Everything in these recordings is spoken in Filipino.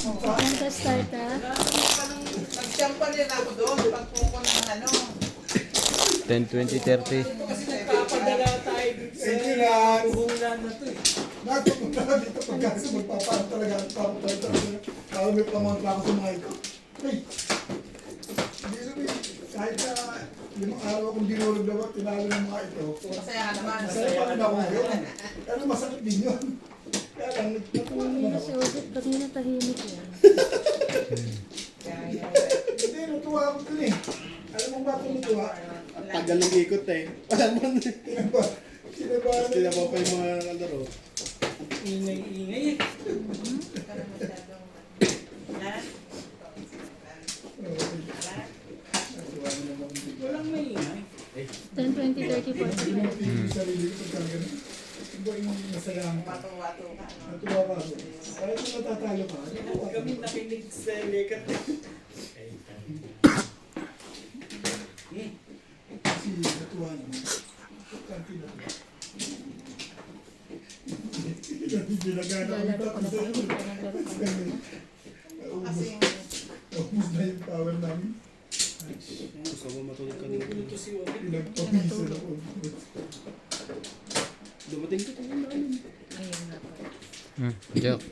Ganda start ha. Nagsyampa rin ako doon. Pagpuko ng ano. 10, 20, 30. Kasi nagpapadala tayo dito sa buhunan na to eh. Nagpupunta na dito pagkasi magpapaan talaga ang tao talaga. Kaya may pamontra ako sa mga ito. Hey! Hindi naman kahit na 5 araw akong dinurog na ba, tinalo ng mga ito. Masaya ka naman. Masaya pa rin ako ngayon. Pero masakit din yun. Kaya lang, natuwa naman Hindi na ako. si Odette. Ba't nga natahimik yan? Hindi, natuwa ako dun eh. Alam mo ba ito natuwa? Tagal ng ikot eh. Alam mo na. Sinabahan Sila pa pa yung mga kalaro. Ingay-ingay eh. Walang maingay. 10, 20, 30, 40. Hindi mo matigil yung sarili ko pag talaga. Iba yung nasayahan ka. Wato-wato ka. No? Natuwa ka ako. Kahit kung natatalo ka, natuwa ka. Kami nakinig sa lekat eh. Kasi natuwa naman. Kanti na ito. Kasi binagana Lalaro ko na tayo. Naglaro ka na. Kasi Naubos na yung power namin. Gusto ko matulog ka din. Ito si Obi. Pinagpapisan ako. Dumating ko tayo namin. Ayun na po. Joke.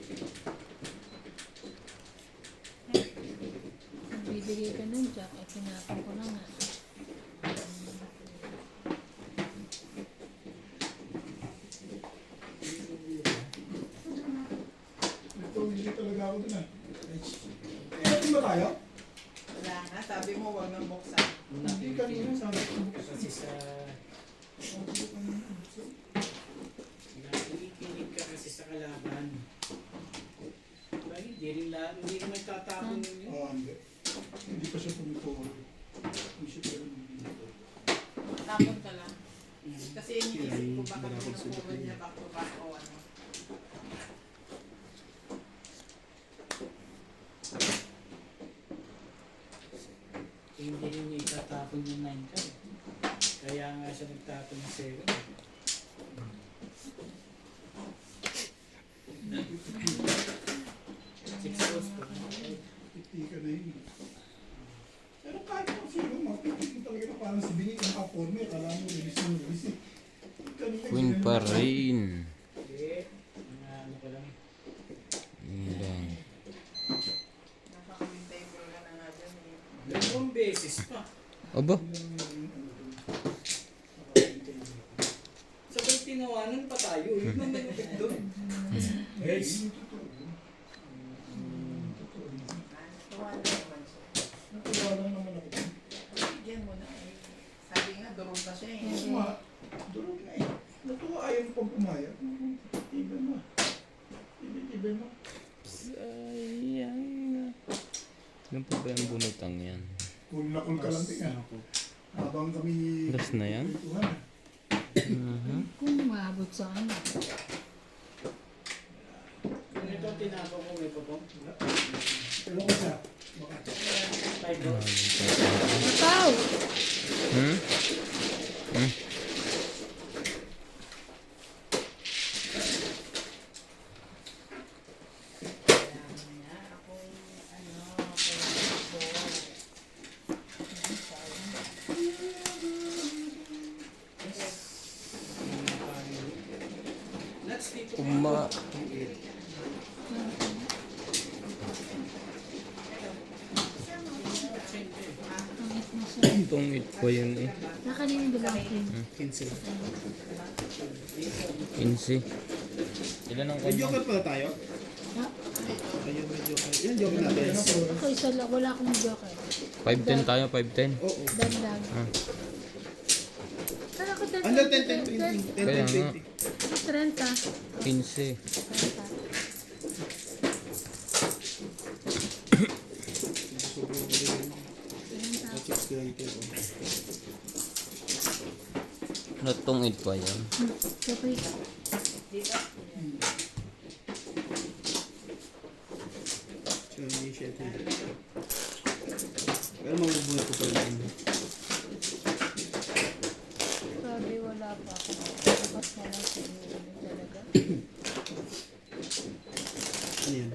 Bibigay ka ng jack. Ay, pinapang ko na nga. Ito, hindi talaga ako dun ah. Hindi ba tayo? wala nga. Sabi mo huwag nang buksan. Hindi kanina sabi ko. Kasi sa... Nakikinig ka kasi sa kalaban. Diba, hindi naman tatapon yun. Ah, hindi. Hindi pa siya pumipuro. Hindi siya pero pumipuro. Tapon ka lang. Kasi iniisip ko baka pinupuro niya back to back o ano. Hindi rin niya itatapon yung 9 ka eh. Kaya nga siya nagtapon ng 7. Six goals po. Piti ka na yun. Pero kahit kung sino, mapipit mo talaga na parang si Binik ang kaporme. Kala mo, release mo, release eh. Kanina, Queen ginagawa pa ko. rin. Hindi. Mga ano ko lang. Yun lang. Nakaka-wintay ko na nga dyan eh. Dalawang beses pa. Aba, Sabay tinawanan pa tayo. Yun ang malapit doon. Yes. Tuwa na naman siya. Natuwa lang naman ako. Bigyan mo na eh. Sabi nga, durog na siya eh. Natuwa. Durog na eh. Natuwa ayaw mo pang pumayag. Ibig mo. Ibig mo. sayang. Ano pa ba yung bunutang yan? Kung nakul ka lang tingnan. Habang kami... Last na yan? Tuhan. Kung maabot sa ano. Kung ito ang tinapon mo, may papong. Pero ko siya. Baka. 5 goals. Ikaw! Hmm? Hmm? Nuts dito. Uma. Pangit na siya. Itong it pa yun eh. Nakanina bilang ko yun. 15. 15. Ilan ang May kanya? joker pala tayo? Ha? Ayun, may joker. Ilan joker natin? Ako isa lang. Wala akong joker. 5-10 tayo, 5-10. Oo. Dandag. Ah. Kala ko Under 10, 10, 20. 10, Kaya 10, nga. 20. 30. 15. Chips ko lang ito. Ano tong it pa yan? Kapay. Dito. So, hindi siya ito. Pero mabubuhay ko pa rin. Sabi wala pa ako. Tapos na lang sa inyo talaga. Ano yan?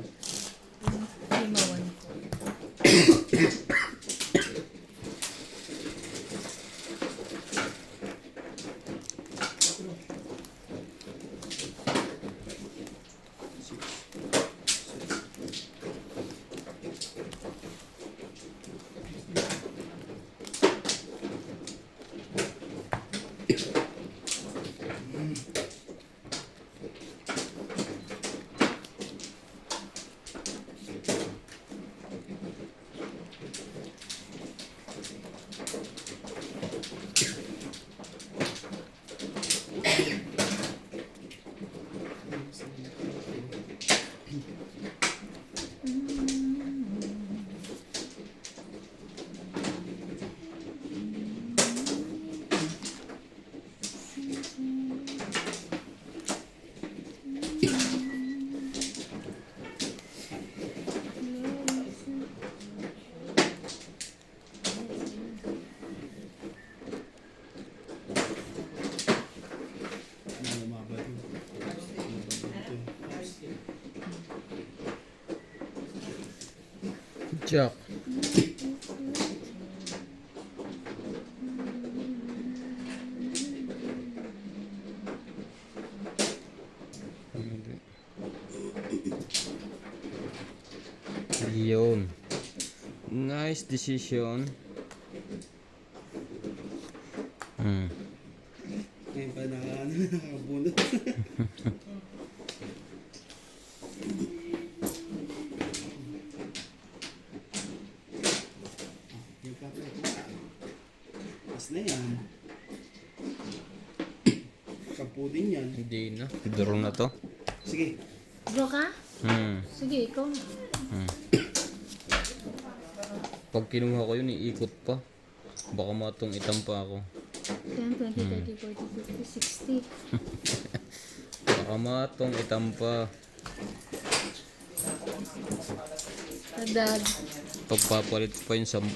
Jack. Yun. Nice decision. Ngayon pa nakabunot. Yung papa ito. Mas na yan. Kapo din yan. Hindi na. Draw na to. Sige. Draw ka? Sige, ikaw na. Pag kinuha ko yun, iikot pa. Baka matong itampa ako. 10, 20, 30, 40, 50, 60. Baka matong itampa. Tadad. Pagpapalit pa yung 10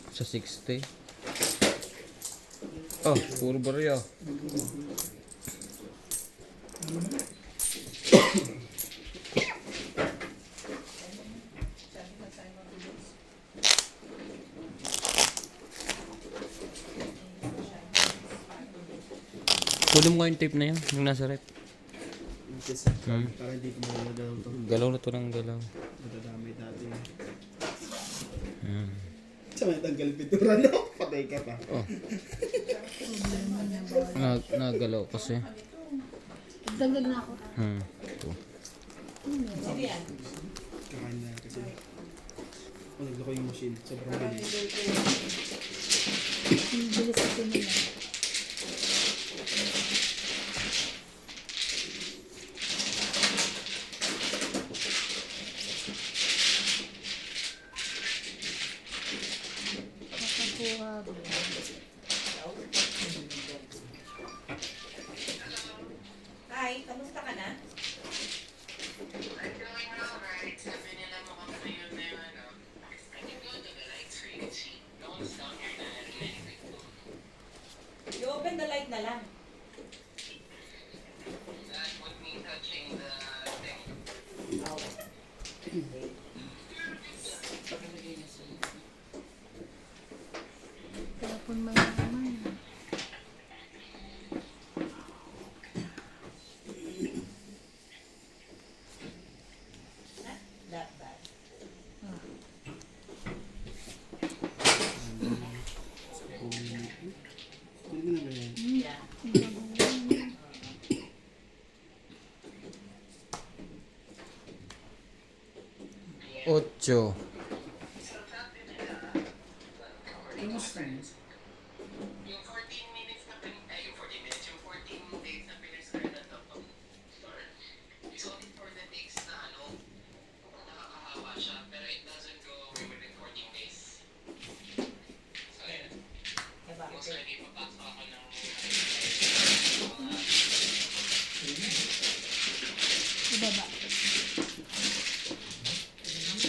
sa 60. Ah, puro barya. Kunin mo nga yung tape na yun, yung nasa rep. Kasi para hindi ko magagalaw to. Galaw na to ng galaw. Madadamay dati. Sa may tanggal pintura no? Patay ka pa. Oh. Nagalaw kasi. Dagdag na ako. Ito. Kakain na kasi. Naglako yung machine. Sobrang bilis. Bilis kasi nila. Nakakuha ba? Hi, kamusta ka na? You open the light na lang. Telepon mayaman. That bad. Hindi na ba yan? Yeah. 8. Kamusta na? Yung 14 minutes na yung 14 minutes, yung 14 days na pinag-start na to, solid for the takes na nakakahawa siya, pero it doesn't go away within 14 days. So, yun. Most likely, papasok ako ng Ibaba.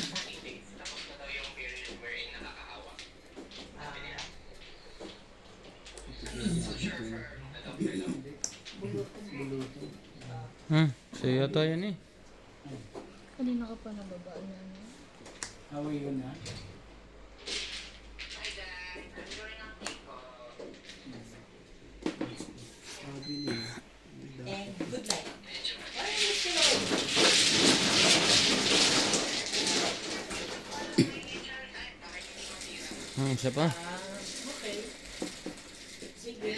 14 days. Tapos na daw yung period wherein nakakahawa. Sabi nila. So, sure for the doctor lang. Sa'yo yata yan eh. Kanina ka pa nababa niya. Away ko na. Hi, Dad. I'm going on Pico. Sabi niya. And good night. Why are you still awake? Isa pa. Okay. Sige.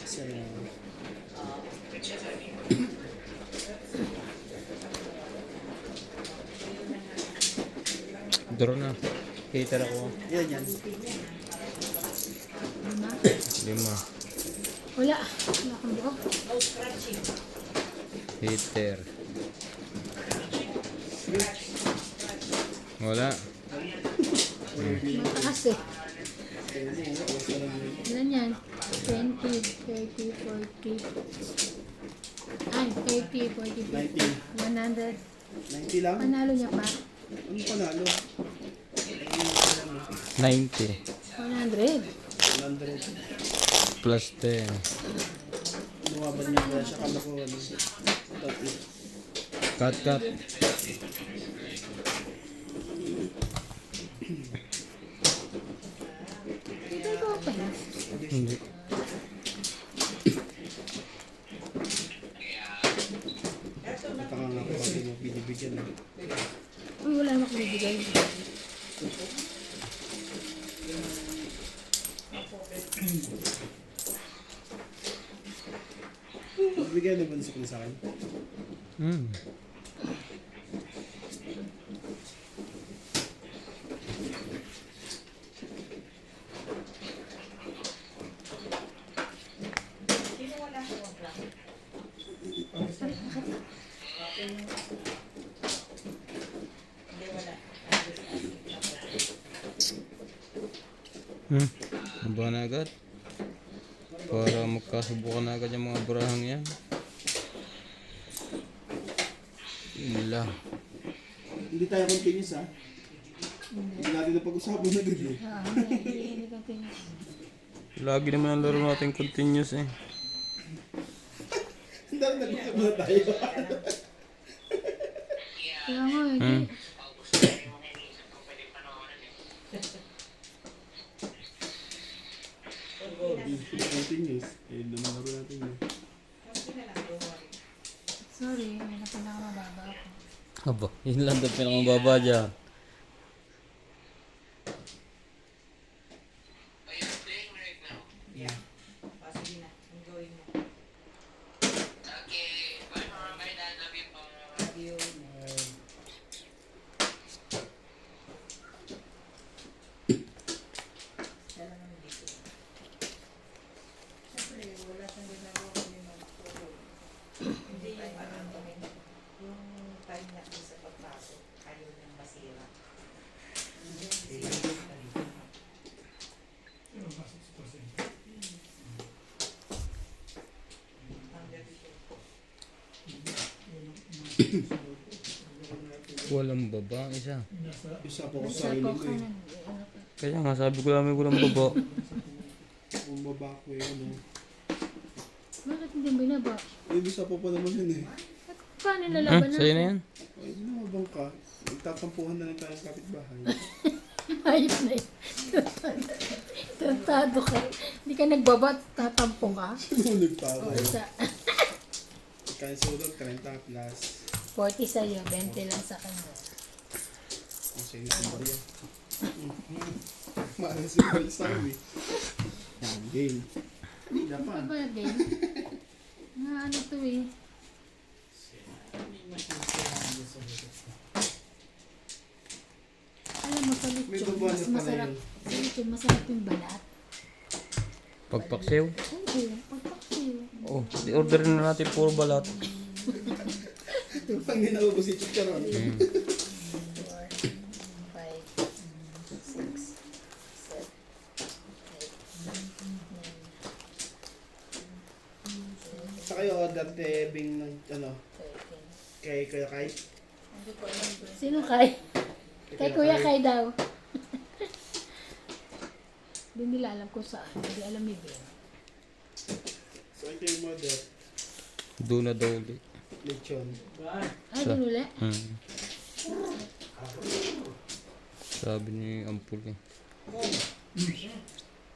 Isa lang. Draw na. Cater ako. Yan yan. 5. Wala. Wala kang buo. No scratching. Cater. Wala. Mataas eh. Ilan yan? 20, 30, 40. Ay, 30, 40, 50. 100. 90 lang? Panalo niya pa. Ano panalo? 90. 100. 100. Plus 10. Bumaban niya kaya siya kala ko ano. Tatlo. Cut, cut. Ito ko pa yun. Hindi. Nataka nga ako kasi mo binibigyan na. Uy, wala naman akong bibigay. Bigyan naman sa sa akin. Hmm. Haba na agad. Para magkasubukan na agad yung mga barahang yan. Ila. Hindi tayo continuous ha. Hindi natin na pag-usapan na gano'n. Hindi ka finish. Lagi naman ang laro natin continuous eh. Hindi natin nag-usap na tayo. Kaya nga eh. Hmm. Continuous. Eh, naman laro natin yun. Sorry, may napanaka-mababa ako. Aba, yun lang daw pinakamababa dyan. Are you playing right now? Yeah. Sige na. Ang gawin mo. Okay. Bye, Mama. Bye, Dad. Love you po. Love you. Siya lang ang dito. Siyempre, wala siyang ginagawa ko yung magtulog. Hindi yung parang yung time na sa pagpasok, ayaw niyang masira. Walang baba, isa. Isa po ko sa Nasa ilong ko ko ka eh. na. Kaya nga sabi ko namin walang baba. Kung baba ko eh, ano. Bakit hindi binaba? Eh, bisa po pa naman yun eh. Paano nalaban Sa'yo na yan? Ay, lumabang ka. Magtatampuhan na lang tayo ng kapitbahay. Ayos na yun. Tratado ka. Hindi ka nagbaba, tatampong ka. Sinunod pa ako. O isa. Kaya sulog, 30 plus. 40 sa'yo, 20 lang sa kanya. Ang sa'yo si Maria. Mahal si Maria sa akin eh. Yan, game. Hindi Ano dapat. ba game? Nga ano to eh. Hindi masisiraan dyan sa likod ko. Alam mo sa May lechon, dubuhan mas na pala masarap. yun. Sa lechon, masarap yung balat. Pagpaksiw? Oo, pagpaksiw. Oh, di-orderin na natin puro balat. Yung pang ginagawa si Chicharon. 4, 5, 6, 7, 8, 9, Sa kayo, dati bing ano, 13. kay Kuya Kai. Sino kay? Kay Kuya Kay daw. Hindi nila alam kung saan. Hindi alam ni Ben. So ito yung mother, Doon na daw ulit. lechon. Bye. Ay, dun uli? Hmm. Sabi ni Ampul eh.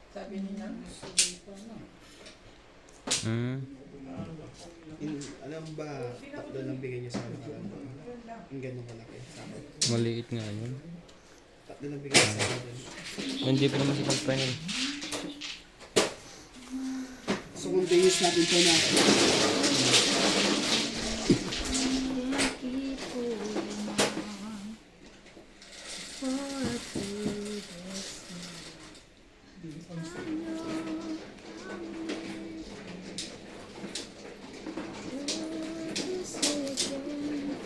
Sabi niya, Hmm. Alam ba, tatlo lang bigay niya sa akin. Ang ganun kalaki sa akin. Maliit nga yun. Tatlo lang bigay niya sa akin. Hindi pa naman sa pag-final. So kung tingis natin ito na, Keep holding on for a few days now. I know this again.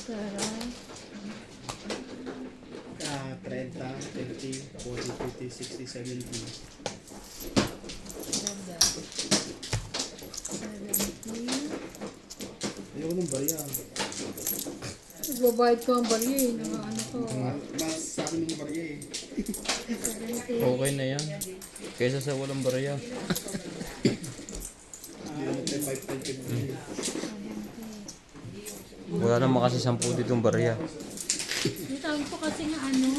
Taray. 30, 30, 40, 50, 60, 70. Ganda. 70. ako ng bariya. Nagbabayad ko ang barya eh. Ano ko. Mas sa akin yung bariya eh. 70. Okay na yan. Kaysa sa walang barya. Hindi naman tayo 5.5. Wala naman kasi 10 ditong barya. Yung tawag ko kasi nga ano.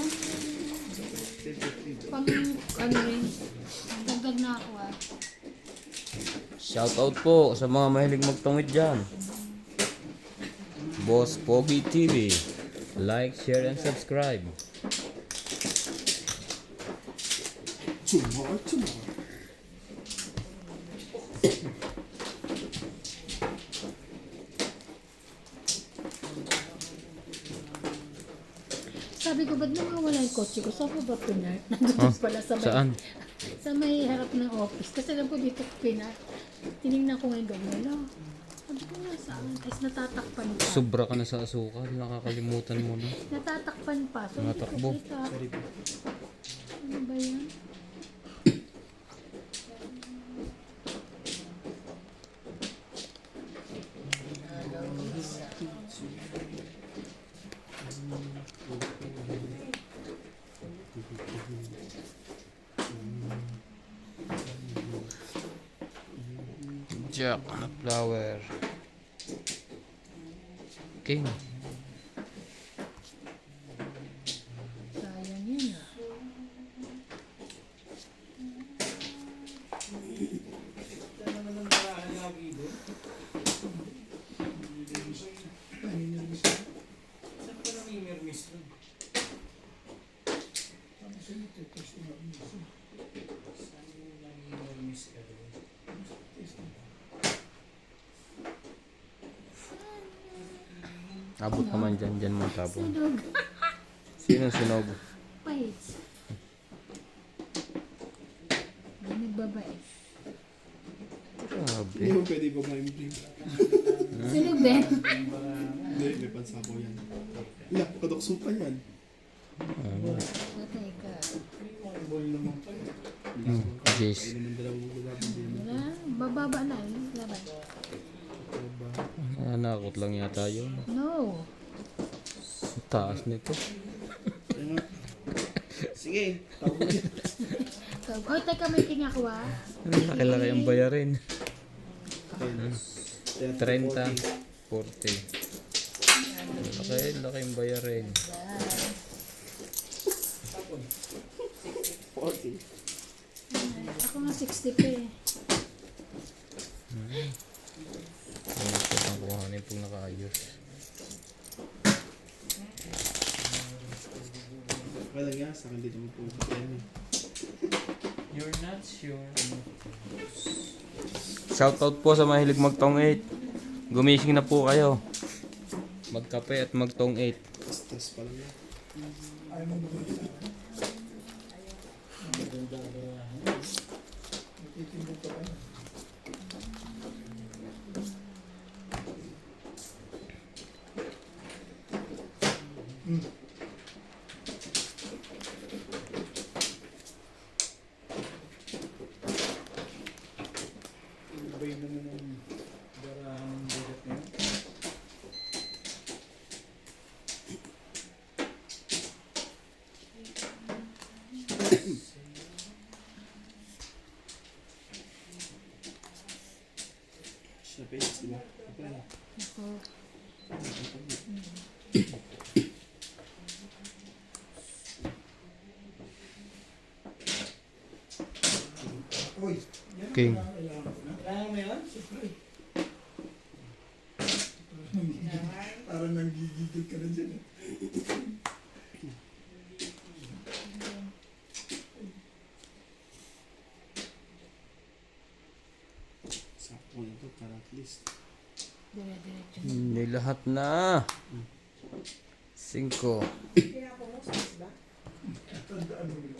Pang ano rin. Dagdag na ako ah. Shoutout po sa mga mahilig magtungit dyan. Boss Pogi TV. Like, share, and subscribe. Chumar. Sabi ko, ba't nawawala yung kotse ko? Saan ko ba pinart? Nandun pala sa may, Saan? sa may harap ng office. Kasi alam ko dito ko pinart. Tinignan ko ngayon doon. Wala. Sabi ko nga saan? Tapos natatakpan pa. Sobra ka na sa asukal. Nakakalimutan mo na. Natatakpan pa. So, hindi ko Natakbo. kita. Ano ba yan? Jack na flower. King. Sayang yan ah. Ito naman ang barahan lagi doon. Saan pa nang imirmis doon? Saan yung nang-imirmis ka doon? Abot naman dyan mo tapon. Sinog. Sinong sinog? Pahits. May nagbabait. Hindi Grabe. mo pwede ba ma-imprint? Sinog din. Hindi, may pansabaw yan. Wala, kadokso pa yan. Patay ka. May mga ball naman pa. Yes. Ay naman dalawang gulabang din. Wala. Bababa na. Laban. Nakakot lang yata yun. No. Taas nito. Kaya nga. Sige, tawag mo yan. Oh, teka, may king ako ah. Laki-laki ang bayarin. 10, 30, 40. Laki ang bayarin. 40. Ako nga 60 pa eh. Ano ito ang kuhanin pag nakaayos. Kaya lang yan, sa akin dito mo po yan eh. You're not sure. Shoutout po sa mahilig magtong 8. Gumising na po kayo. Magkape at magtong 8. Stress pa lang yan. Ayaw mo ba ito? Maganda barahan. Nagtitindog ka pa na. Ibay naman ang barahan ng bigat na yun. Siya pages, di ba? Okay. Ako. Uy, King. Kailangan mo yun? parang nanggigigil ka na dyan eh. Sakto na ito para at least. Dire-diretso. Hindi lahat na. 5. Pinapamusas ba? Tandaan mo yun.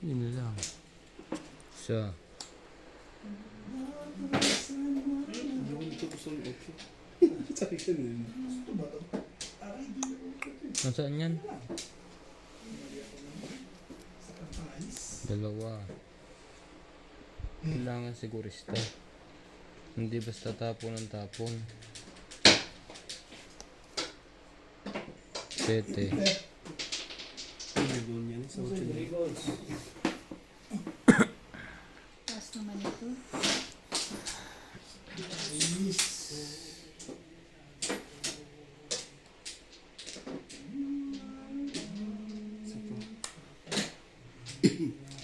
Yun lang. Isa. Hindi ko dito gusto ng 8. Sabi ka na. Gusto ba ito? Aray, di ako ito eh. Nasaan yan? Sa kapais. 2. Kailangan sigurista. Hindi basta tapon ng tapon. 7. Hindi goal yan. Sa 8 3 goals. Taas naman ito.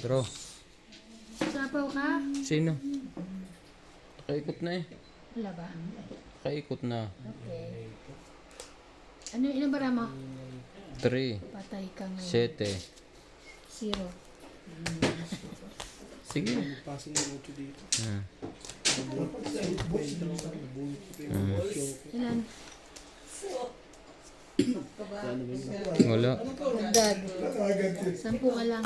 Draw. Sapaw ka? Sino? Nakaikot na eh. Wala ba? Nakaikot na. Okay. Ano, ilan bara mo? 3. Patay ka ngayon. 7. 0. Sige. Passing ng 8 dito. Hmm. Ilan? Ano ba yun? Wala. Dagdag. Agad yun. 10 ka lang.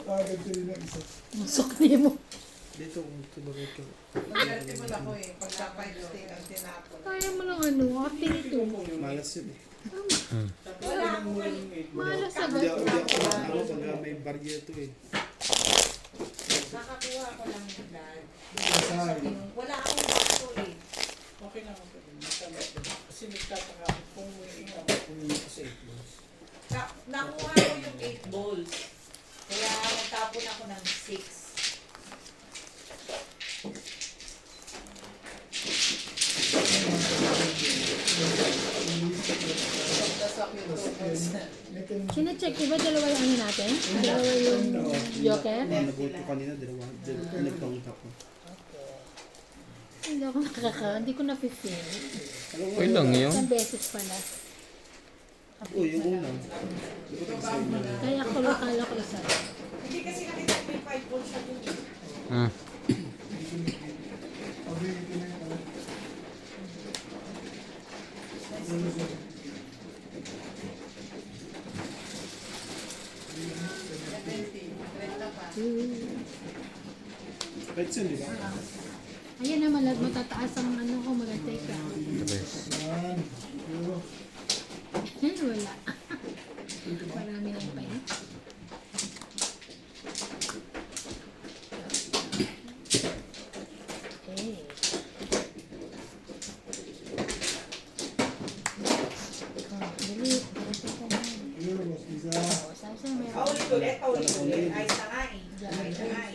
Agad yun ang isa. Masok niya mo. Dito kung tumarot ka. Magdarte mo lang ko eh. Pagka 5 stick ang tinapon. Kaya mo lang ano, acting ito. Malas yun eh. Wala akong Malas Hindi agad. ako pag may barya to eh. nakakuha ko lang yung blood. Masay. Wala akong baso eh. Okay lang ako. Masama ko. Kasi nagtataka ako kung ikaw kung sa 8 goals. Nakuha ko yung 8 balls. Kaya nagtapon ako ng 6. Sina-check, diba dalawa yung ano natin? Dalawa yung joker? Nag-vote ko kanina, dalawa. Nag-count ako. Hindi ako hindi ko na-feel. Okay lang yun. Isang beses pala. Oh, yung una. Di ba kasi Kaya ko akala ko isa. Hindi kasi nakita ko yung 5 balls sa dun. Hmm. Red Sun, di ba? Ayan naman, matataas ang ano ko, magantay ka. 3. Wala. Marami ng pain. Okay. Oh, dali. Dali ka na. Oh, sabi sa'yo, meron. Paulit-ulit. Ayos na nga eh. Ayos na nga eh.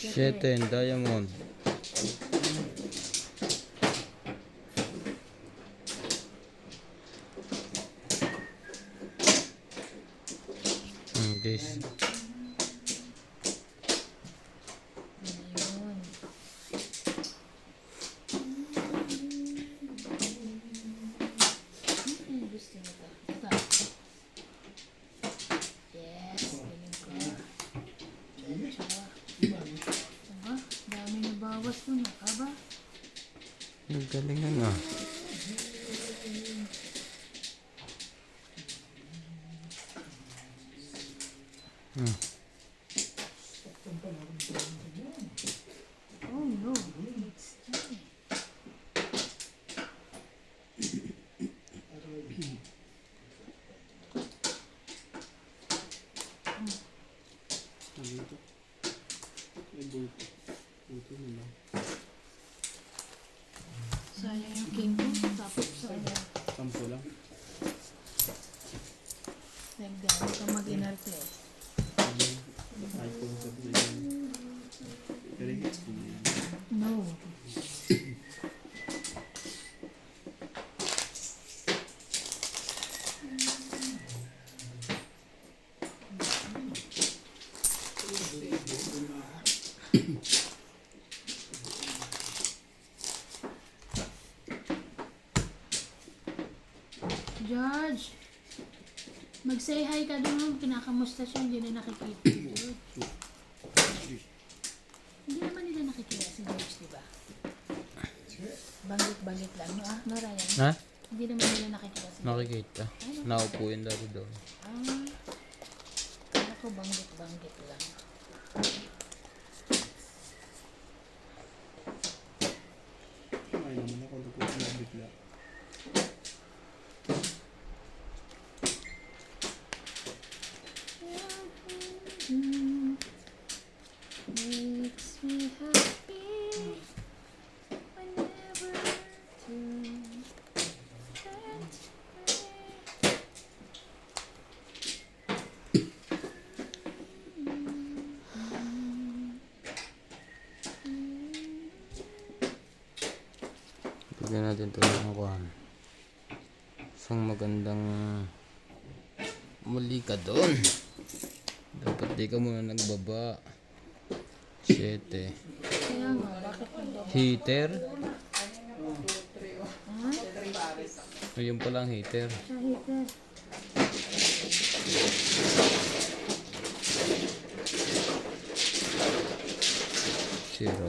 7. Diamond. This. Ayun. Gusto mo to. Ito. Yes, galing ko. Aba, dami na bawas mo na. Aba, Ang galingan ah. Hmm. oh no. It's okay. Ano ito? May buto. Buto mo lang. Sayang yung king ko. Tapos sayang. 10 lang. Nagdami ka mag-inarte. Ay, kung sa ito yun. Pero hits ko na yan. No. George, mag-say hi ka doon. Kinakamusta siya, hindi na nakikita. Hindi naman nila nakikita si George, di ba? Banggit-banggit lang. No, Ryan? Ha? Hindi naman nila nakikita si George. Nakikita. Naupo yun dati doon. Ako banggit-banggit lang. Ay, naman ako. Napupo na bigla. natin ito ng kuhan. Isang magandang muli ka doon. Dapat di ka muna nagbaba. 7. Kaya nga, bakit nagbabago? Heater. Ha? Ayun pala ang heater. Sa heater. Zero.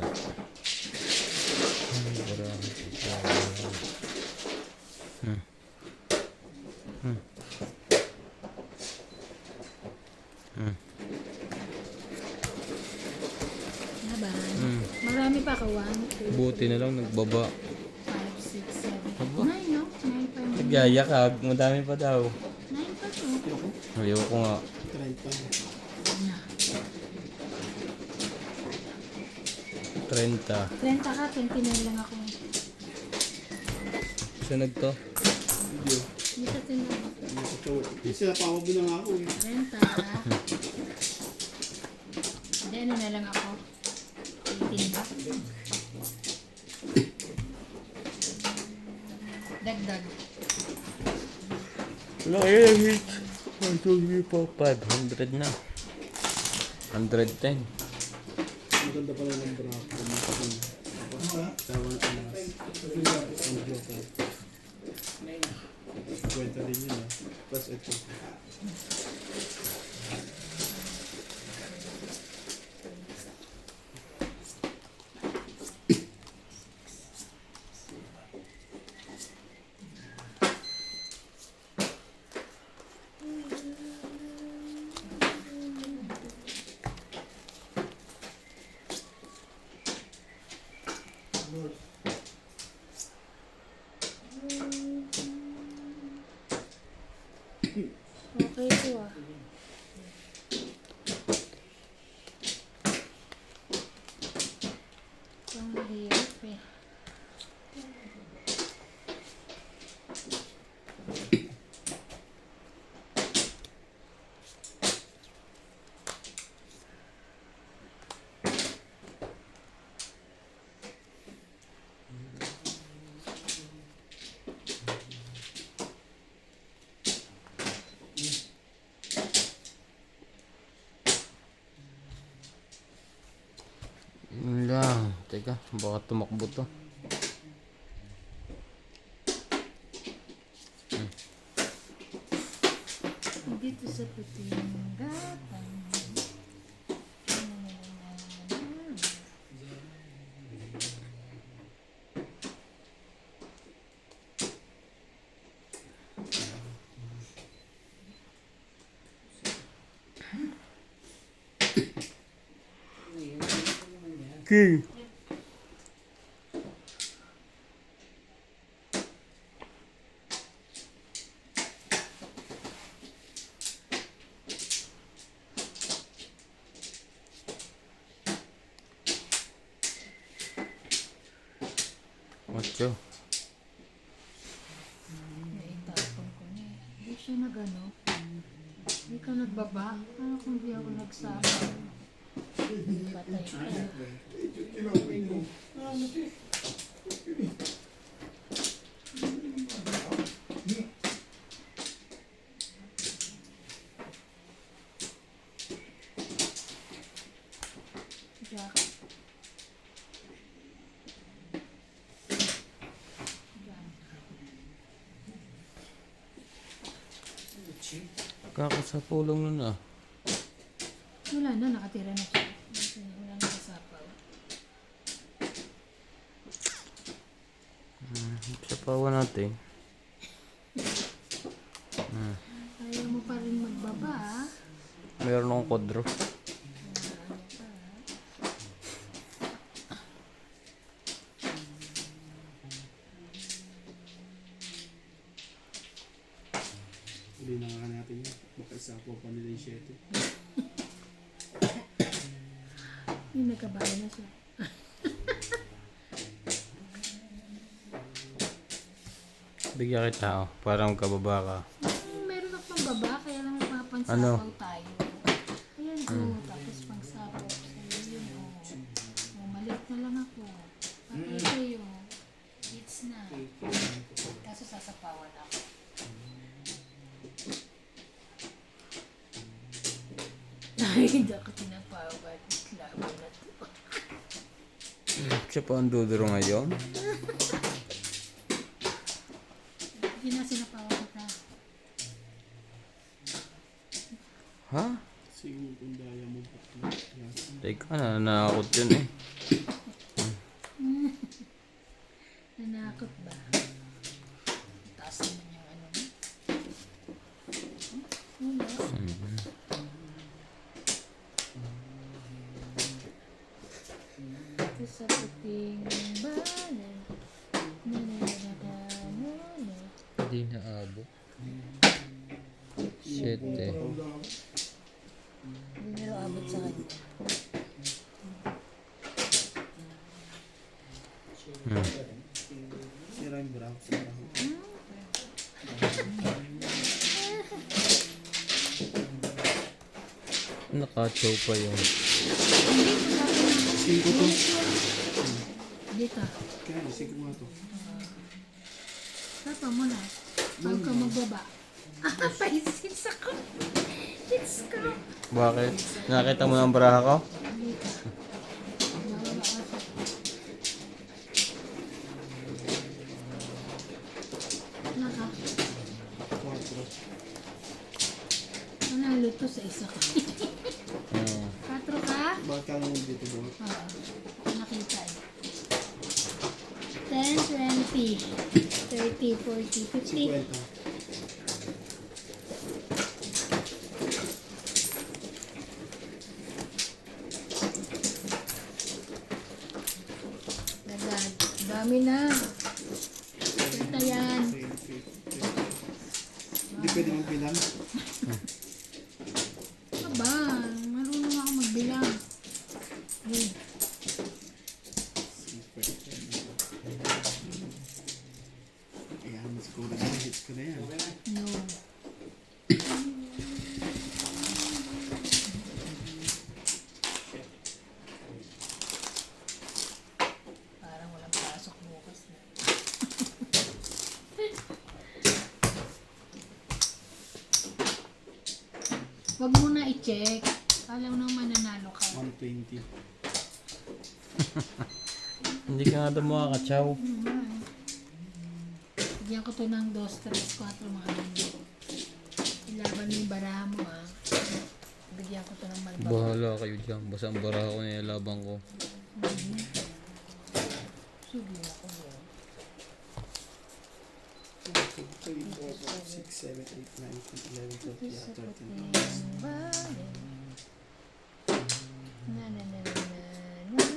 Laban. Marami pa ka. 1, 2, Buti na lang nagbaba. 5, 6, 7, Aba. 9, no? 9 pa yun. Nagyaya ka. Madami pa daw. 9 pa to. Ayoko nga. Try pa. 30. 30 ka, 29 lang ako. Sunod to. Video. Hindi sa tinang. Kasi napakabo na nga ako eh. 30. Hindi, ano na lang ako. 18 ba? Dagdag. Wala kayo yung hit. 1, 2, 3, 4, 500 na. 110. Maganda pala ng bra. Tawa na alas. Ang blocker. Kwenta din yun ah. Plus ito. Okay ko ah. Ang hirap eh. Yun lang. Teka, baka tumakbo to. Dito sa puting gapang. King. Ocho. Naitapon ko na eh. Hindi siya nagano. Hindi ka nagbaba. Ano kung di ako nagsama? Patay ka. Jack. Kakasapulong nun ah. Wala na, nakatira na siya. Wala na kasapaw. Sapawan natin. Ayaw mo pa rin magbaba ah. Meron akong kodro. Hindi na nga natin yun. Baka isapo pa nila yung 7. Yung nagkabahay na siya. Bigyan kita oh, para magkababa ka. Meron akong baba, kaya lang mapapansapaw Ano? tayo. Ayan ko, tapos pangsapaw sa'yo yun oh. Oh, maliit na lang ako. Patay kayo. It's na. Ay, hindi ako tinapawad. Laban na to. Siya pa ang duduro ngayon. Hindi na sinapawad kita. Ha? Siguro kung daya mo pa. Teka, nanakot yun eh. Nanakot ba? Taas naman yung ano. Wala. Ito sa puting balan. Nananana. Hindi na abot. Shit eh. Hindi na raw abot sa kanya. Sira yung braho sa braho. Nakachow pa yun. Singko to. Dito. Kaya, singko nga to. Tapa mo na. Huwag ka magbaba. Paisits ako. It's ko. Bakit? Nakita mo ang baraha ko? Dito. Bababa ka siya. Naka. 4. Nanalo to sa isa ka. Hmm. 4 ka? Bakit ka naman dito bro? Oo. Nakita eh. 10, 20, 30, 40, 50. 50. Dalag. Dami na. Kita yan. 20. Hindi pwede magbilang. Aba, marunong ako magbilang. Hey, Ayan, mas ko na yan. Hits ko na yan. no. Parang walang pasok bukas na. Huwag mo na i-check. Alam mo naman mananalo ka. 120. Hindi ka nga daw makakachow. Bigyan ko to ng 2, 3, 4 mga ganyan. Ilaban mo yung baraha mo ha. Bigyan ko to ng malbaba. Bahala kayo dyan. Basta ang baraha ko nilalabang ko. Sige ako yun. 2, 3, 4, 5, 6, 7, 8, 9, 10, 11, 12, Sa 13. puting bayan. Na na na na na na na.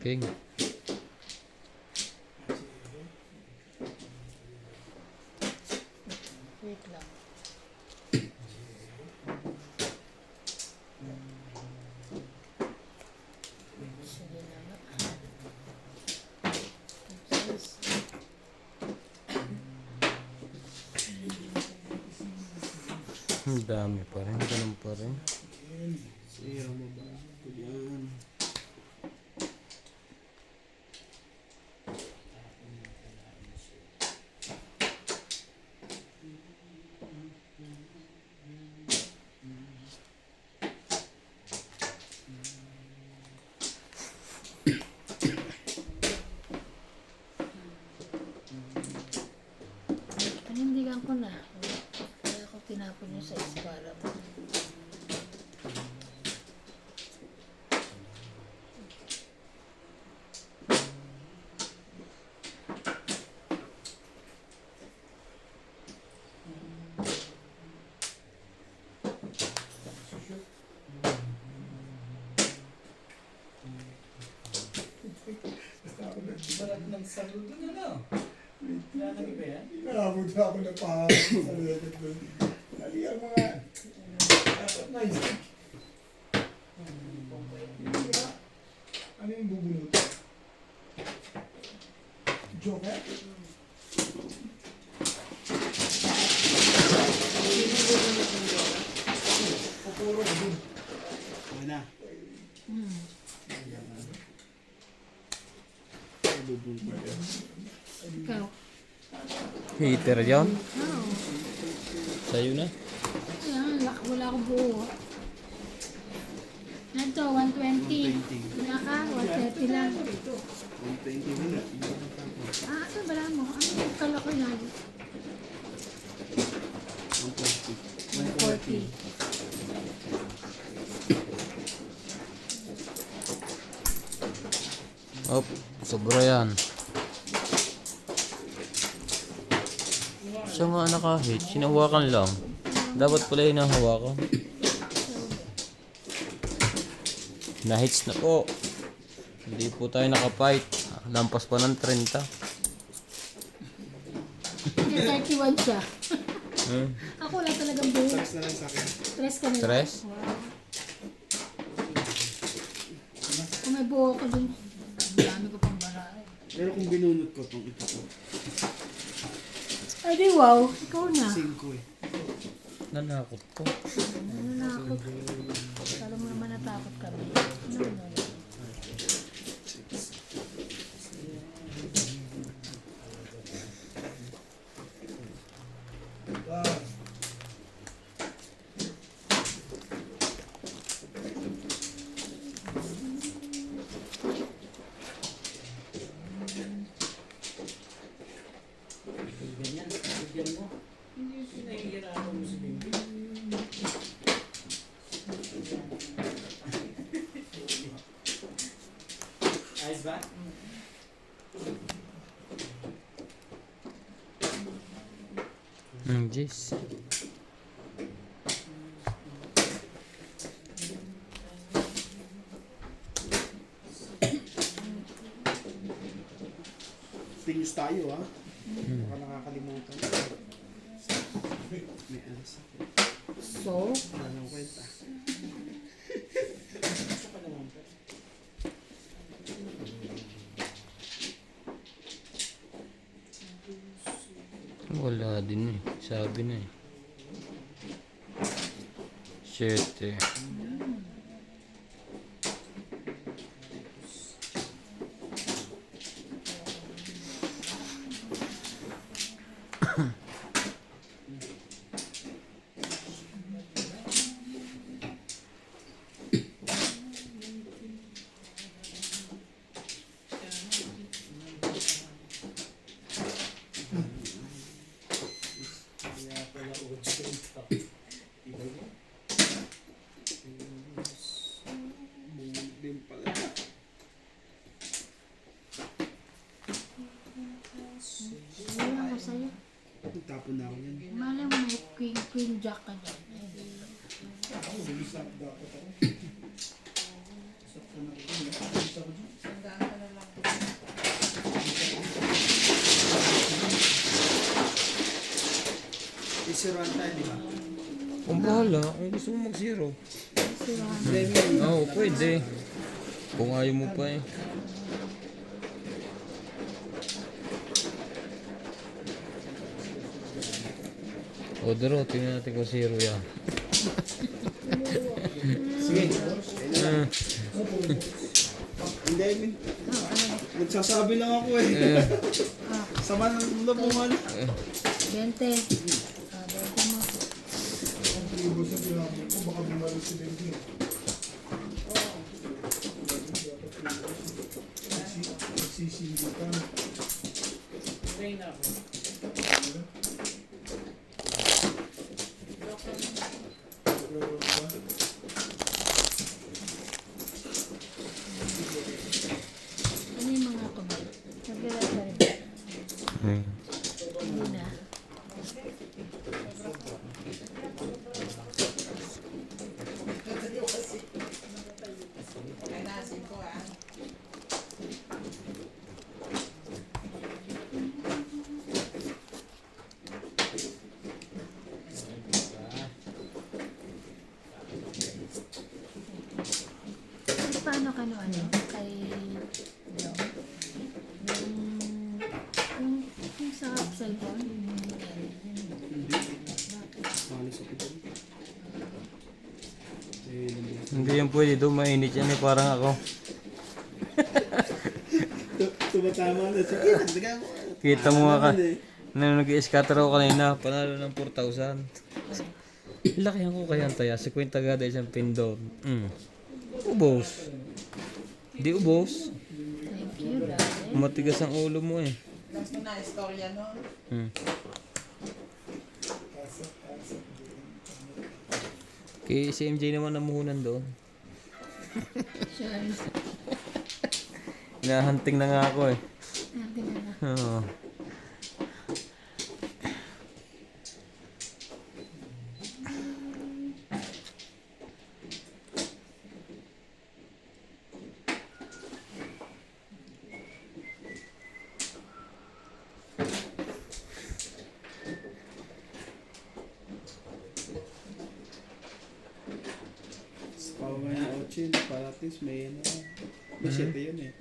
King. Wait lang. Sige na nga. Ang dami pa rin. Ganun pa rin. Sira mo ba? Yan. Panindigan ko na. Kaya ako tinapon niyo sa eskwala mo. Sarap ng saludo na, no? Wala nang iba yan? Nakabot na ako na pahapon sa legat doon. Dali ang mga dapat na isip. Ano yung bubunot? Joker? Heater yan. Oo. Sa'yo na. Ayan, wala akong buo. Ito, 120. 120. Wala ka, 130 lang. 120 mo na. Ah, ano ba mo? Ano yung kalaki na? 140. 140. Op, sobra yan. Siya nga nakahit, sinawakan lang. Dapat pala yung nahawakan. Nahits na po. Hindi po tayo nakapight. Lampas pa ng 30. Hindi, 31 siya. Hmm. Ako wala talagang buo. Stress na lang sa akin. Stress ka na. Stress? Wow. Kung may buo ko dun, dami ko pang baray. Pero kung binunot ko itong ito ko, Ay di wow, ikaw na. 5 eh. Nanakot ko. Nanakot. Kala mo naman natakot ka rin. Ano mo? Ganyan, bigyan mo. Hindi yung pinahihirapan mo si Bibi. Ayos ba? Jeez. Tingis tayo ha. Baka nakakalimutan. May alas ako. So, Wala nang kwenta. Gusto ka naman pa. Wala din eh. Sabi na eh. Shit eh. Kaya pala 8 ito. Iba mo? Bumulog din pala. wala ko sa'yo. Tapon na ako yan. Malay mo may queen jack ka dyan. Sandaan ka na lang. Isiruan tayo, di ba? Kung bahala, kung gusto mo mag-zero. Lemon. Oo, pwede. Kung ayaw mo pa eh. O, Dero, tingnan natin kung zero yan. Sige. Ah, Hindi, I mean, nagsasabi lang ako eh. Sama ng labungan. 20. Ah, 20 mo. Ang tribo sa pinapin ko, baka bumalo si Benji. Nagsisindi ka. Okay na ako. Ano yung mga kumay? Naglalad ka rin ba? Hindi na. Ay, nasin ko ah. Paano ka no, ano? Kay Joe? Yung sa cellphone? Hindi. Malis ako dyan. Eh, nandun. hindi yan pwede doon, mainit yan eh, parang ako. Tumatama na. Sige, nagdaga mo. Kita mo nga ka. Nung nag-i-scatter ako kanina, panalo ng 4,000. Lakihan ko kaya taya, 50 gada isang pindot. Ubos. Di ubos. Thank you, Daddy. Matigas ang ulo mo eh. Last mo na istorya nun. Kay si MJ naman namuhunan doon. Sure. Hinahunting na nga ako eh. Natin na na. Oo. Sa kawangan ng Ochin, para at least may ano. May 7 yun eh.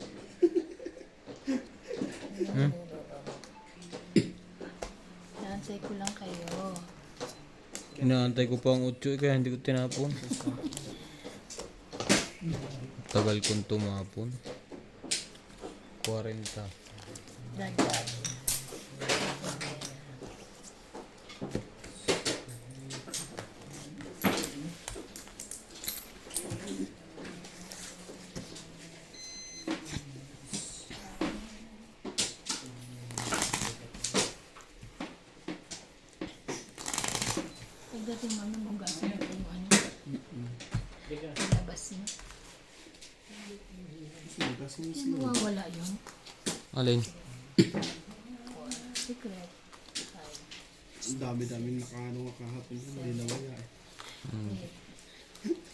Nansay ko lang kayo. Inaantay ko pa ang 8 kaya hindi ko tinapon. Tagal kong tumapon. 40. Dagdag. Pagdating mo nung ugasan natin yung ano, labas niya. Kasi yung Hindi mawawala yun. Alin? Secret. ang dami-daming nakaano nga kahapon. Hindi na wala eh.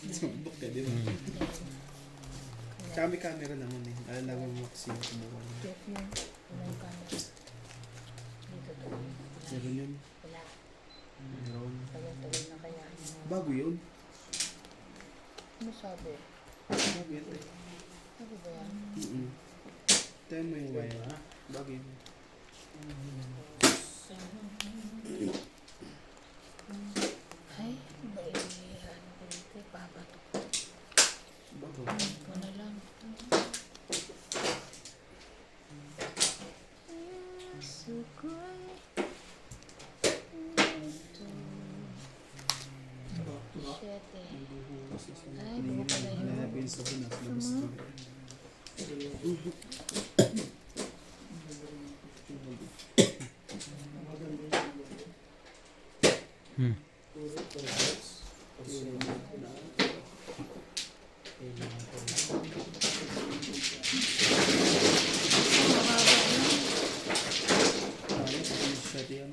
Sambok ka, di ba? Tsaka may camera naman eh. Alam mo Maxine kumuha na. Check yun. Walang camera. Dito to. Meron yun. Wala. Meron. Tagal-tagal na kaya. Bago yun. Ano sabi? Bago yun eh. Ano ba yan? Tayo mo yung wire. Bago yun. Ay, ba ano ko dito? Papatok. Bago. Ito na lang. Sukoy. Siyete. Ay, buko pala yun. Hanapin sa bunas. Labas na. Shut yan.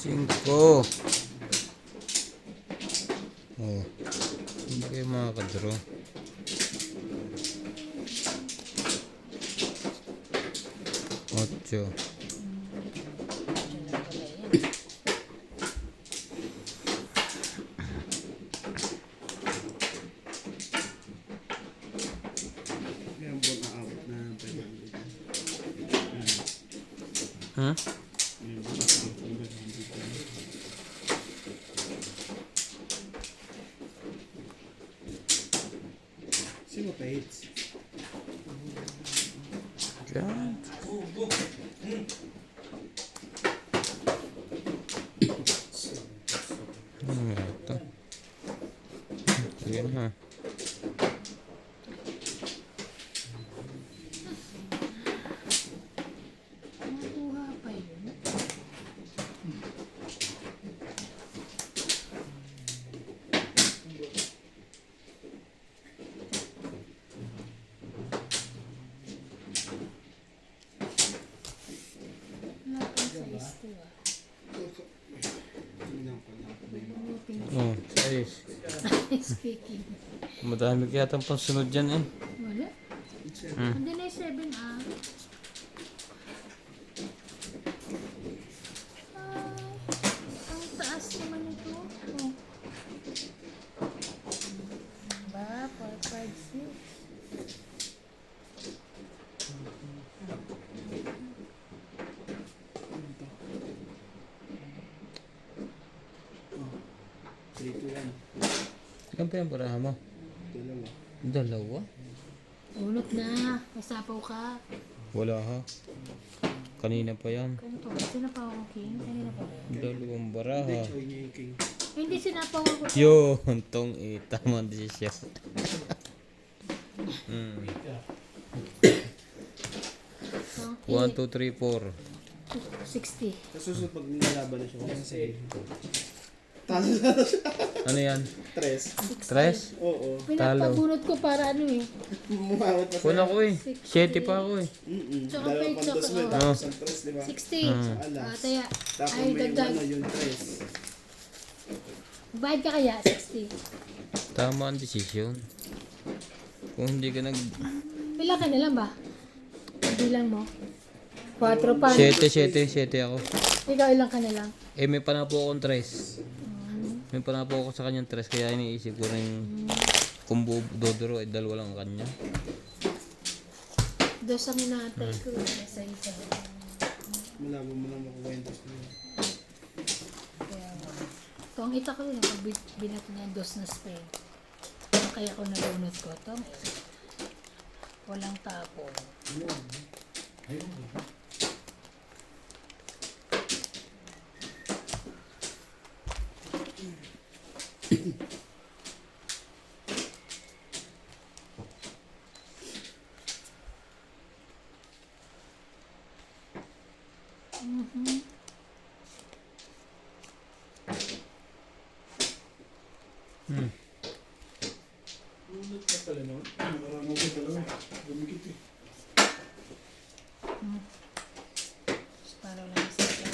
Cinco. Oh. Hindi kayo makakadraw. 8. Meron buwan na abot na 500. Huh? Meron buwan na abot na 500. Sino pa hits? God. Ano nga ito? Sige na. Makuha pa yun. Wala pang size to ah. Tingnan ko lang. Buti Oh, size. speaking. Madami kaya itong pansunod dyan eh. Wala. Hindi na yung 7 ah. Ay, ang taas naman ito. Oh. Ba, 4, 5, 6. Oh. 3 to 1. Ilan pa yung paraha mo? Dalawa. Dalawa? Ulot na. Masapaw ka. Wala ha. Kanina pa yan. Kano to? Sinapaw ako, King? Kanina pa ba? Dalawang Hindi, baraha. choy niya yung king. Hindi, sinapaw ako. Yun, tong tamang desisyon. Tong 1, 2, 3, 4. 60. Sa susunod pag nilalaban na siya, kung sasabihin. Ano yan? Tres. Tres? Oo. Pinapabunot ko para ano eh. Mumawat pa Wala ko eh. 7 pa ako eh. Tsaka Dalawa pay- pang tsaka, dos mo, oh. tapos ang tres, di ba? 60. Alas. Taya. Tapos Ay, may yung dagdag. ano, yung tres. Bayad ka kaya? 60. Tama ang desisyon. Kung hindi ka nag... Ilan ka na lang ba? Bilang mo. 4 pa. 7 ako. Ikaw ilan ka na lang? Eh, may panapo akong tres. May panapo ako sa kanyang tres, kaya iniisip ko rin kung dodoro, eh, dalawa lang ang kanya. Dos ang inatay ko. Sa isa. Malaman mo lang makuwentos mo. Kaya tong ita ko yun. Pag binat niya dos na spray. Kaya ko nabunot ko. Tong walang tapo. Ulot na pala noon. Marami ko dalawa. Dumikit eh. Para lang sa akin.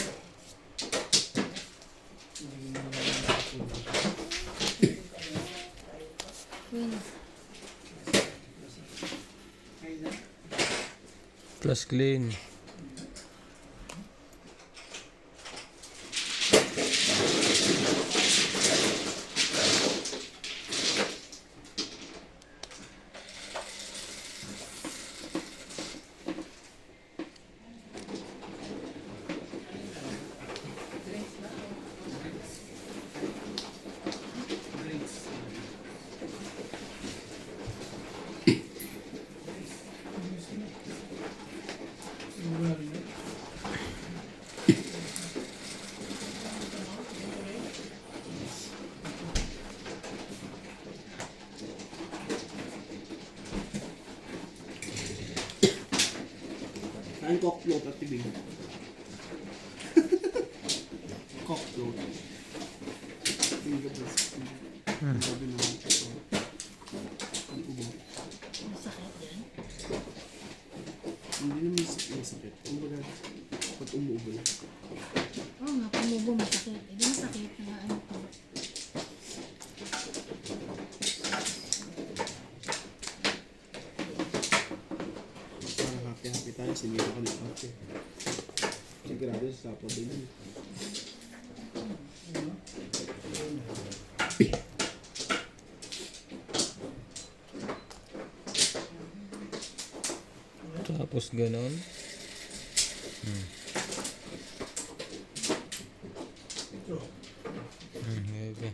Queen. Plus clean. Saan cock float at tibig? Cock float. Tingin ka ba sa sabi naman ito. Ang ubo. Masakit yan. Hindi naman masakit. Ang baga, pag umuubo na. Oo nga, pumubo masakit. Hindi masakit na ano ko. Parang happy-happy tayo. Sinira ka ng ate. Sigurado sa sapo din yun. Tapos ganon. Okay.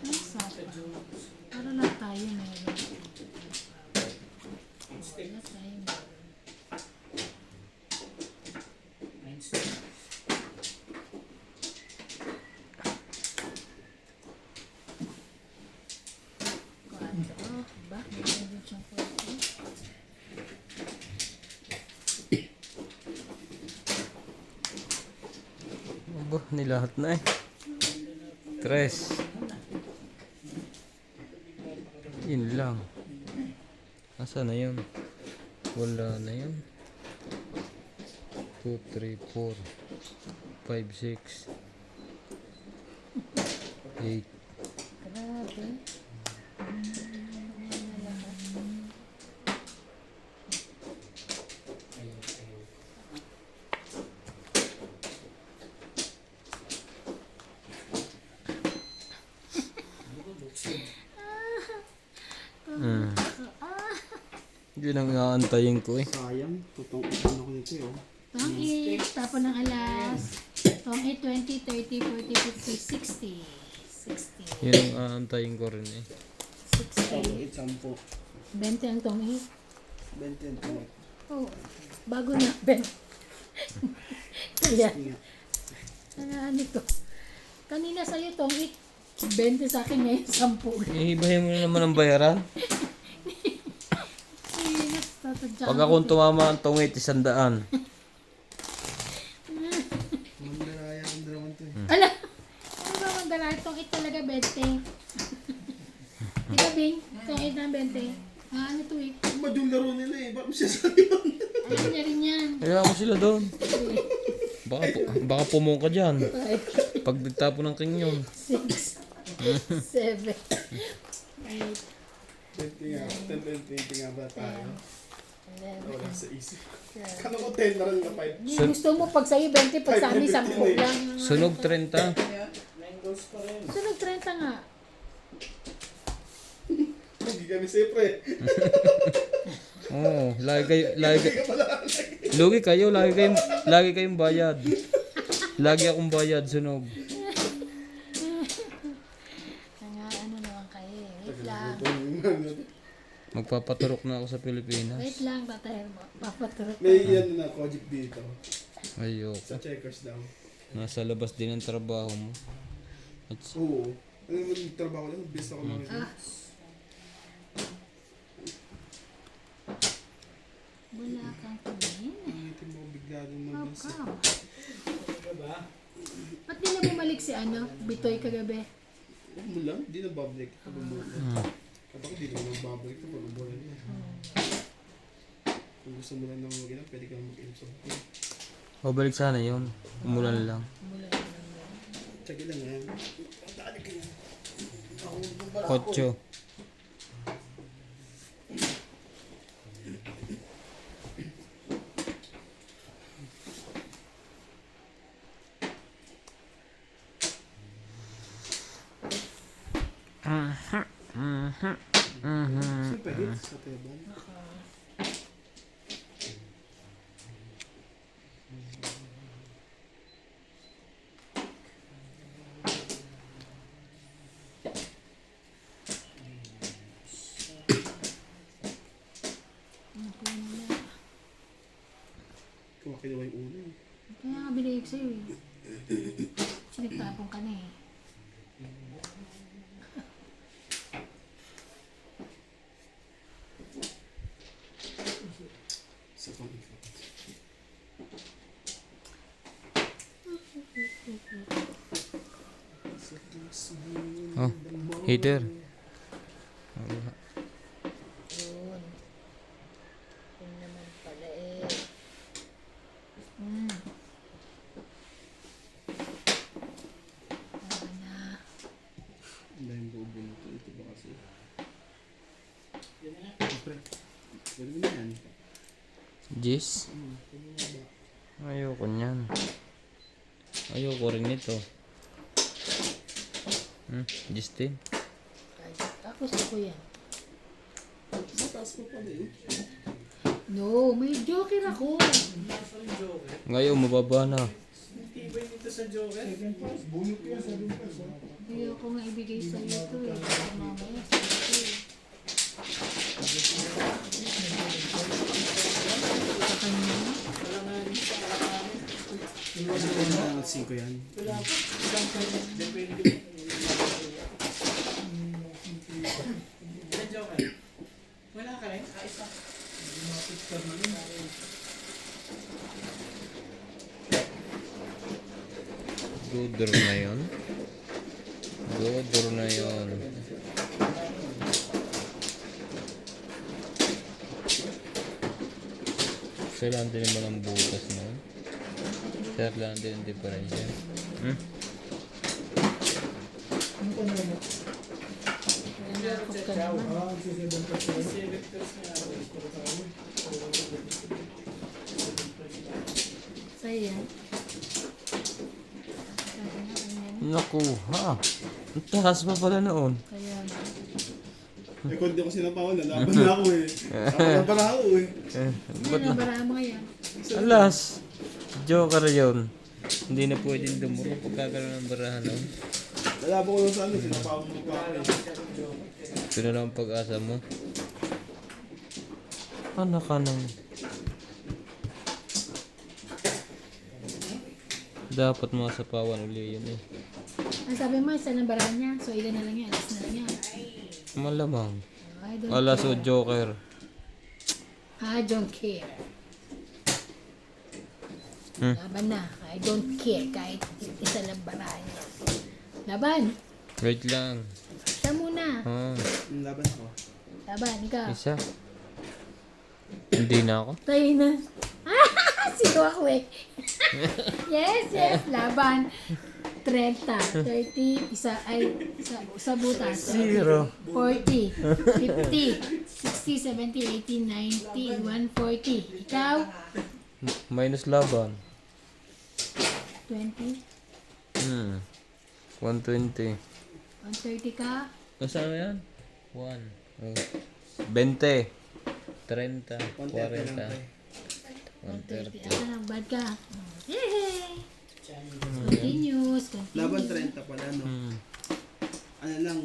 Ang sapa. Para lang tayo meron. Para tayo meron. Quatro. Ba? Meron din siyang 40. Aba, nilahat na eh. Tres. Yun lang. Asa na yun? Wala na yun. 2, 3, 4, 5, 6, 8, Grabe. Yun ang aantayin ko eh. Sayang. Tutong ano ko nito eh. Oh. Tong 8, tapon ng alas. Tong 8, 20, 30, 40, 50, 60. 60. Yun ang aantayin ko rin eh. 60. 10. 20 ang tong 8. 20. Oh, bago na, Ben. Kaya, ano to? Kanina sa'yo tong 8. 20 sa akin ngayon, 10. Ihibahin mo na naman ang bayaran. Pag Pag akong tumama ang tungit, 100. Mandaraya ang naman to eh. Ala! Ano ba mandala? Itong 8 talaga 20. Di ba, Bing? Itong 8 na 20. Ah, ano to eh? Ba't yung laro nila eh? Ba't mo siya sabi yun? Alam niya rin yan. Kaya mo sila doon. Baka pumong ka dyan. 5, Pag nagtapo ng king yun. 6, 7, 8, 20 nga. 10, 20 nga ba tayo? 11. Wala sa isip. Kano ko 10 na rin na 5. Hindi, gusto mo pag sa'yo 20, pag sa amin 10 lang. Sunog 30. 9 goals pa rin. Sunog 30 nga. Hindi kami siyempre. Oo, lugi kayo, lagi kayong bayad. Lagi akong bayad, sunog. Ano naman kayo eh. Wait lang. Magpapaturok na ako sa Pilipinas. Wait lang, tatay mo. Papaturok. May yan na Kojic dito. Ayoko. Sa checkers daw. Nasa labas din ang trabaho mo. At Oo. Ano naman yung trabaho lang? Best ako lang ito. Wala kang tingin. Nangitin mo bigla rin How mag-best. come? Ano ba? Ba't di na bumalik si Bitoy kagabi? Huwag mo lang. Di na babalik. Pag umulan. Kapag di naman babalik ito pag umulan niya. Kung gusto mo lang nang mag-inom, pwede ka mag-inom sa hotel. babalik sana yun. Umulan lang. Tsaka lang yan. Dali ka yan. Kotso. Siyempre, hits sa table. Kung kinuha yung ulo eh. Kaya nga binigay ko sa'yo eh. Sinagtapon ka na eh. Sa pang-ikot. Oh, heater. Yun. Yun naman pala eh. Na. Ang dahil buo nito. Ito ba kasi? Yan na. Siyempre. Pwede mo na yan. Jis? Ayoko niyan. Ayoko rin nito. Jis din. Tapos ako yan. Mataas mo pala eh. No, may joker ako. Nasa yung Joker. Ngayon, mababa na. Ang tibay dito sa Joker. Bunot ko yan, 7 pesos. Hindi ako nga ibigay sa iyo to eh. Baka mamaya sa iyo eh. Sa kanya. Wala nga rin sa kakanin. Wala na 5 yan. Wala po. Isang pwede. Depende mo. Sa Joker. Wala ka rin? Isa. Good draw na yun. Good draw na yun. Sir lang din naman ang butas na yun. Sir lang din ang diferensya. Ano pa naman? Nanakot ka naman. Ah, si 7 pesos. Selectors nga ako. Sa'yo yan. Sabi nga, ganyan. Naku, ha? Ang taas pa pala noon. Kaya nga. Eh kung di ko sinapawan, lalaban na ako eh. Ako para ako eh. Ano na bara mo ngayon? Alas, joker yun. Hindi na pwedeng dumuro pagkakaroon ng barahan. No? Lalaban ko lang sa ano, sinapawan mo pa ako eh. Ito na lang ang pag-asa mo. Anak ka nang. Dapat mga sapawan uli yun eh. Ang sabi mo, isa ng barahan niya. So, ilan na lang yan. Alas na lang yan. Malamang. I don't Alas o care. joker. I don't care. Hmm. Laban na. I don't care. Kahit isa lang barahan niya. Laban. Wait lang. Isa muna. Ah, Yung laban ko. Laban, ikaw. isa. Hindi na ako. Tayo na. Sino ako eh? Yes. Laban. 30, 30, isa butas. 0. 40, 50, 60, 70, 80, 90, 140. Ikaw? Minus laban. 20, 120. 130 ka? Nasaan na yan? 1. Oh. 20. 30. 40. 130. Asa na, bad ka? Yay! Continuous. Laban 30 pala no. Hmm. Ano lang,